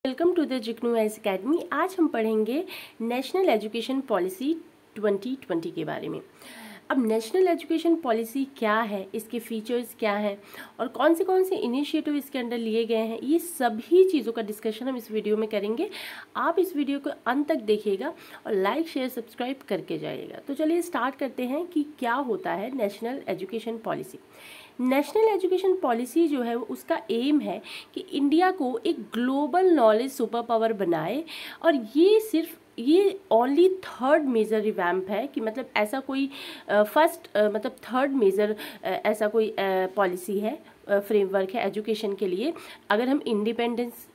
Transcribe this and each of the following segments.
Welcome to the Jignu IAS academy. आज हम पढ़ेंगे नेशनल एजुकेशन पॉलिसी 2020 के बारे में। अब नेशनल एजुकेशन पॉलिसी क्या है, इसके फीचर्स क्या हैं और कौन से इनिशिएटिव इसके अंडर लिए गए हैं, ये सभी चीज़ों का डिस्कशन हम इस वीडियो में करेंगे। आप इस वीडियो को अंत तक देखिएगा और लाइक शेयर सब्सक्राइब करके जाइएगा। तो चलिए स्टार्ट करते हैं कि क्या होता है national education policy. National education policy जो है उसका एम है कि इंडिया को एक ग्लोबल नॉलेज सुपर पावर बनाए, और ये ओनली थर्ड मेजर रिवैम्प है कि मतलब ऐसा कोई थर्ड मेजर ऐसा कोई पॉलिसी है, फ्रेमवर्क है एजुकेशन के लिए। अगर हम इंडिपेंडेंस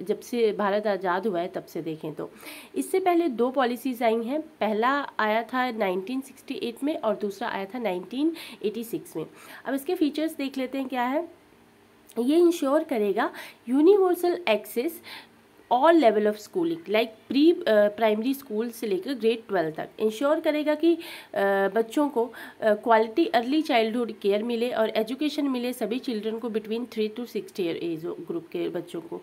जब से भारत आज़ाद हुआ है तब से देखें तो इससे पहले दो पॉलिसीज़ आई हैं। पहला आया था 1968 में और दूसरा आया था 1986 में। अब इसके फीचर्स देख लेते हैं क्या है। ये इंश्योर करेगा universal access all level of schooling, like pre primary school से लेकर ग्रेड 12 तक। इंश्योर करेगा कि बच्चों को क्वालिटी अर्ली चाइल्डहुड केयर मिले और एजुकेशन मिले सभी चिल्ड्रन को between 3 to 6 year age group के बच्चों को।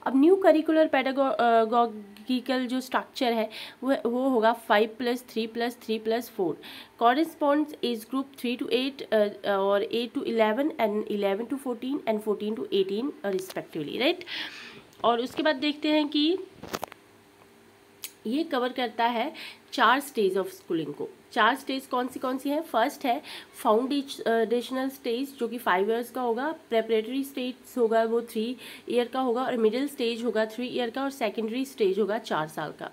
अब न्यू करिकुलर पेडागोगिकल जो स्ट्रक्चर है वो होगा 5+3+3+4, कॉरेस्पॉन्ड्स एज ग्रुप 3 to 8 और 8 to 11 and 11 to 14 and 14 to 18 respectively, right. और उसके बाद देखते हैं कि ये कवर करता है 4 स्टेज ऑफ स्कूलिंग को। 4 स्टेज कौन सी है। फर्स्ट है फाउंडेशनल स्टेज जो कि 5 इयर्स का होगा, प्रेपरेटरी स्टेज होगा वो 3 ईयर का होगा, और मिडिल स्टेज होगा 3 ईयर का, और सेकेंडरी स्टेज होगा 4 साल का।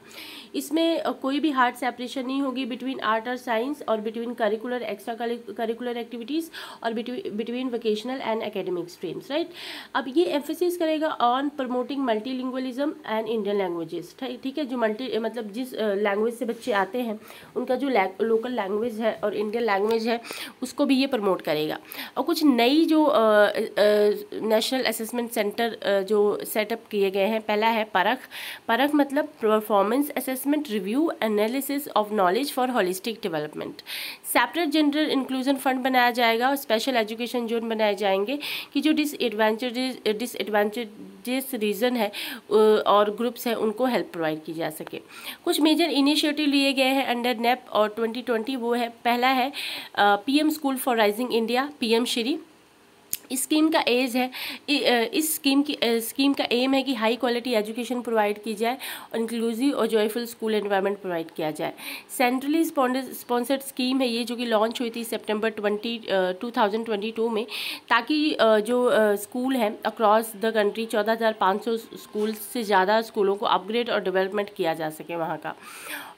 इसमें कोई भी हार्ड सेपरेशन नहीं होगी बिटवीन आर्ट और साइंस और between curricular extra curricular activities और between vocational and academic streams, right. अब ये एम्फेसिस करेगा on promoting multilingualism and Indian languages, ठीक है। जो जिस लैंग्वेज से बच्चे आते हैं उनका जो लोकल लैंग्वेज है और इंडियन लैंग्वेज है उसको भी ये प्रमोट करेगा। और कुछ नई जो नेशनल असेसमेंट सेंटर जो सेटअप किए गए हैं। पहला है परख मतलब performance assessment review analysis of knowledge for holistic development. Separate gender inclusion fund बनाया जाएगा और स्पेशल एजुकेशन जोन बनाए जाएंगे कि जो डिसएडवांटेजेस रीजन है और ग्रुप्स हैं उनको हेल्प प्रोवाइड की जा सके। कुछ मेजर इनिशिएटिव लिए गए हैं अंडर नेप और 2020। वो है, पहला है PM school for rising India, PM Shri. इस स्कीम का स्कीम का एम है कि हाई क्वालिटी एजुकेशन प्रोवाइड की जाए और इंक्लूसिव और जॉयफुल स्कूल एनवायरनमेंट प्रोवाइड किया जाए। सेंट्रली स्पॉन्सर्ड स्कीम है ये, जो कि लॉन्च हुई थी सितंबर 2022 में, ताकि जो स्कूल हैं अक्रॉस द कंट्री 14,500 स्कूल से ज़्यादा स्कूलों को अपग्रेड और डेवलपमेंट किया जा सके वहाँ का।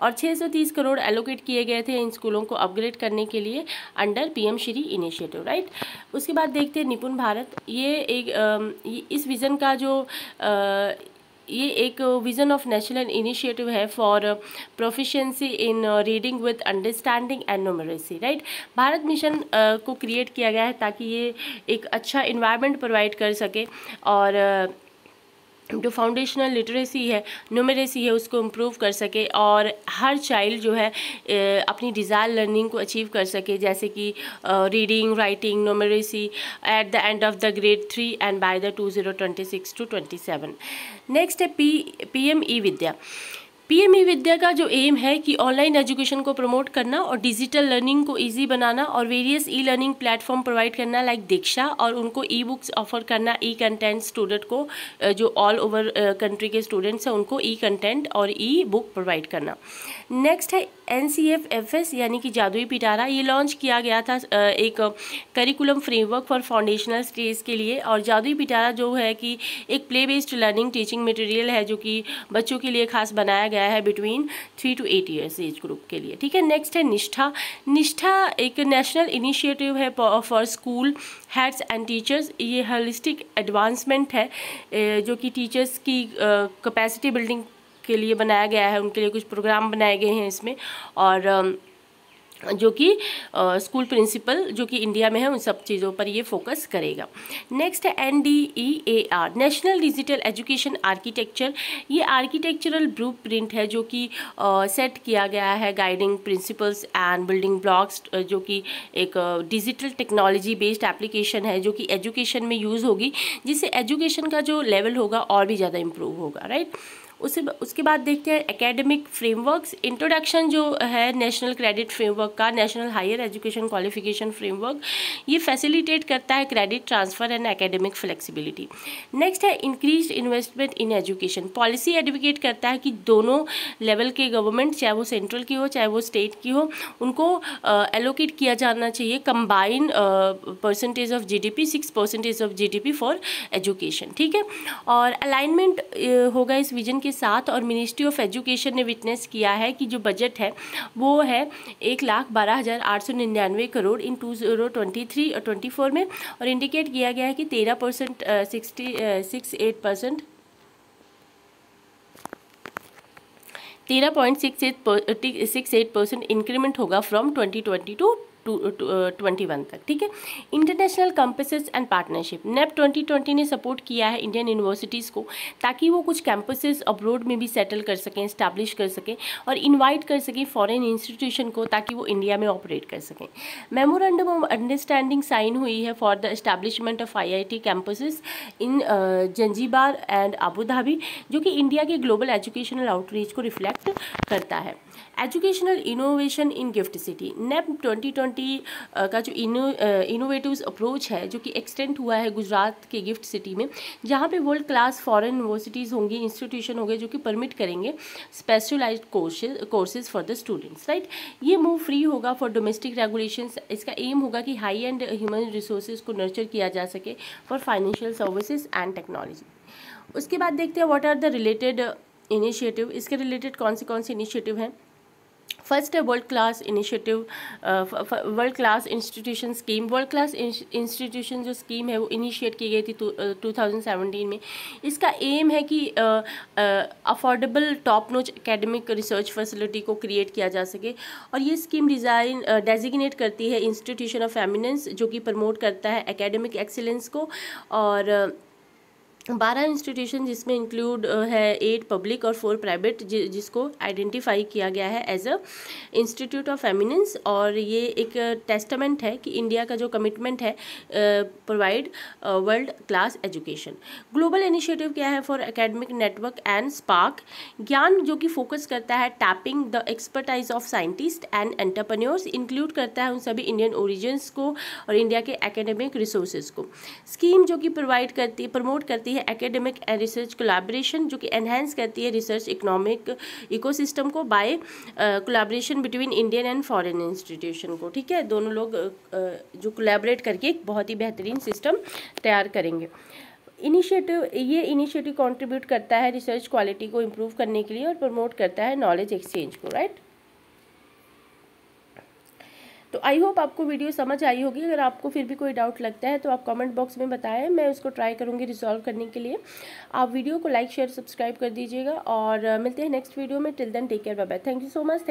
और 630 करोड़ एलोकेट किए गए थे इन स्कूलों को अपग्रेड करने के लिए under PM Shri initiative, right. उसके बाद देखते हैं निपुण भारत। इस विज़न का जो ये एक विज़न ऑफ नेशनल इनिशिएटिव है for proficiency in reading with understanding and numeracy, right. Bharat mission को क्रिएट किया गया है ताकि ये एक अच्छा इन्वायरमेंट प्रोवाइड कर सके और जो फाउंडेशनल लिटरेसी है, न्यूमरेसी है, उसको इम्प्रूव कर सके और हर चाइल्ड जो है अपनी डिज़ायर लर्निंग को अचीव कर सके, जैसे कि reading, writing, numeracy at the end of the grade 3 and by the 2026 to 27। Next है पीएम ई विद्या। पीएम ई विद्या का जो एम है कि ऑनलाइन एजुकेशन को प्रमोट करना और डिजिटल लर्निंग को इजी बनाना और various e learning platform provide करना लाइक दीक्षा, और उनको ई बुक्स ऑफर करना, ई कंटेंट स्टूडेंट को जो ऑल ओवर कंट्री के स्टूडेंट्स हैं उनको ई कंटेंट और ई बुक प्रोवाइड करना। नेक्स्ट है NCFFS यानी कि जादुई पिटारा। ये लॉन्च किया गया था एक curriculum framework for foundational stage के लिए, और जादुई पिटारा जो है कि एक play based learning teaching material है जो कि बच्चों के लिए खास बनाया गया है between 3 to 8 years age group के लिए, ठीक है। नेक्स्ट है निष्ठा एक नेशनल इनिशिएटिव है for school heads and teachers. ये होलिस्टिक एडवांसमेंट है जो कि टीचर्स की कैपेसिटी बिल्डिंग के लिए बनाया गया है, उनके लिए कुछ प्रोग्राम बनाए गए हैं इसमें। और जो कि स्कूल प्रिंसिपल जो कि इंडिया में है उन सब चीज़ों पर ये फोकस करेगा। नेक्स्ट है NDEAR, national digital education architecture. ये आर्किटेक्चरल ब्लू प्रिंट है जो कि सेट किया गया है guiding principles and building blocks, जो कि एक डिजिटल टेक्नोलॉजी बेस्ड एप्लीकेशन है जो कि एजुकेशन में यूज़ होगी, जिससे एजुकेशन का जो लेवल होगा और भी ज़्यादा इम्प्रूव होगा, राइट। उसके बाद देखते हैं एकेडमिक फ्रेमवर्क्स। इंट्रोडक्शन जो है नेशनल क्रेडिट फ्रेमवर्क का, national higher education qualification framework, ये फैसिलिटेट करता है credit transfer and academic flexibility. Next है increase investment in education. Policy advocate करता है कि दोनों लेवल के गवर्नमेंट, चाहे वो सेंट्रल की हो चाहे वो स्टेट की हो, उनको एलोकेट किया जाना चाहिए combine percentage of GDP, 6% of GDP for education, ठीक है। और अलाइनमेंट होगा इस विजन के साथ, और मिनिस्ट्री ऑफ एजुकेशन ने विटनेस किया है कि जो बजट है वो है 1,12,899 करोड़ इन 2023 और 24 में, और इंडिकेट किया गया है कि 13% 13.68% इंक्रीमेंट होगा फ्रॉम 2022 टू 21 तक, ठीक है। International campuses and partnership, NAP 2020 ने सपोर्ट किया है इंडियन यूनिवर्सिटीज़ को ताकि वो कुछ कैंपसेस अब्रोड में भी सेटल कर सकें, इस्टेब्लिश कर सकें और इनवाइट कर सकें फॉरेन इंस्टीट्यूशन को ताकि वो इंडिया में ऑपरेट कर सकें। मेमोरेंडम ऑफ अंडरस्टैंडिंग साइन हुई है for the establishment of IIT campuses in Zanzibar and Abu Dhabi, जो कि इंडिया के ग्लोबल एजुकेशनल आउटरीच को रिफ्लेक्ट करता है। Educational innovation in gift city, NAP 2020 का जो इनोवेटिव अप्रोच है जो कि एक्सटेंड हुआ है गुजरात के गिफ्ट सिटी में, जहाँ पे वर्ल्ड क्लास फॉरेन यूनिवर्सिटीज़ होंगी, इंस्टीट्यूशन होंगे जो कि परमिट करेंगे specialised courses for the students, right. ये मूव फ्री होगा फॉर डोमेस्टिक रेगुलेशंस। इसका एम होगा कि हाई एंड ह्यूमन रिसोर्सेज को नर्चर किया जा सके for financial services and technology. उसके बाद देखते हैं what are the related initiative. इसके रिलेटेड कौन से इनिशिएटिव हैं। फर्स्ट है world class initiative, world class institution scheme. World class institution जो स्कीम है वो इनिशिएट की गई थी 2017 में। इसका एम है कि affordable top notch academic research facility को क्रिएट किया जा सके, और ये स्कीम डेजिग्नेट करती है इंस्टीट्यूशन ऑफ एमिनेंस जो कि प्रमोट करता है एकेडमिक एक्सीलेंस को, और 12 इंस्टीट्यूशन जिसमें इंक्लूड है 8 पब्लिक और 4 प्राइवेट, जिसको आइडेंटिफाई किया गया है as a institute of eminence. और ये एक टेस्टामेंट है कि इंडिया का जो कमिटमेंट है provide world class education. Global initiative क्या है for academic network and spark, ज्ञान जो कि फोकस करता है tapping the expertise of scientist and entrepreneurs, include करता है उन सभी इंडियन ओरिजिन्स को और इंडिया के एकेडमिक रिसोर्सेज को। स्कीम जो कि प्रमोट करती है एकेडमिक एंड रिसर्च कोलैबोरेशन, जो कि एनहांस करती है रिसर्च इकोनॉमिक इकोसिस्टम को by collaboration between Indian and foreign institution को, ठीक है। दोनों लोग जो कोलैबोरेट करके एक बहुत ही बेहतरीन सिस्टम तैयार करेंगे। ये इनिशिएटिव कंट्रीब्यूट करता है रिसर्च क्वालिटी को इम्प्रूव करने के लिए और प्रमोट करता है नॉलेज एक्सचेंज को, राइट। तो आई होप आपको वीडियो समझ आई होगी। अगर आपको फिर भी कोई डाउट लगता है तो आप कमेंट बॉक्स में बताएं, मैं उसको ट्राई करूँगी रिजॉल्व करने के लिए। आप वीडियो को लाइक शेयर सब्सक्राइब कर दीजिएगा और मिलते हैं नेक्स्ट वीडियो में। Till then take care, bye bye, thank you so much.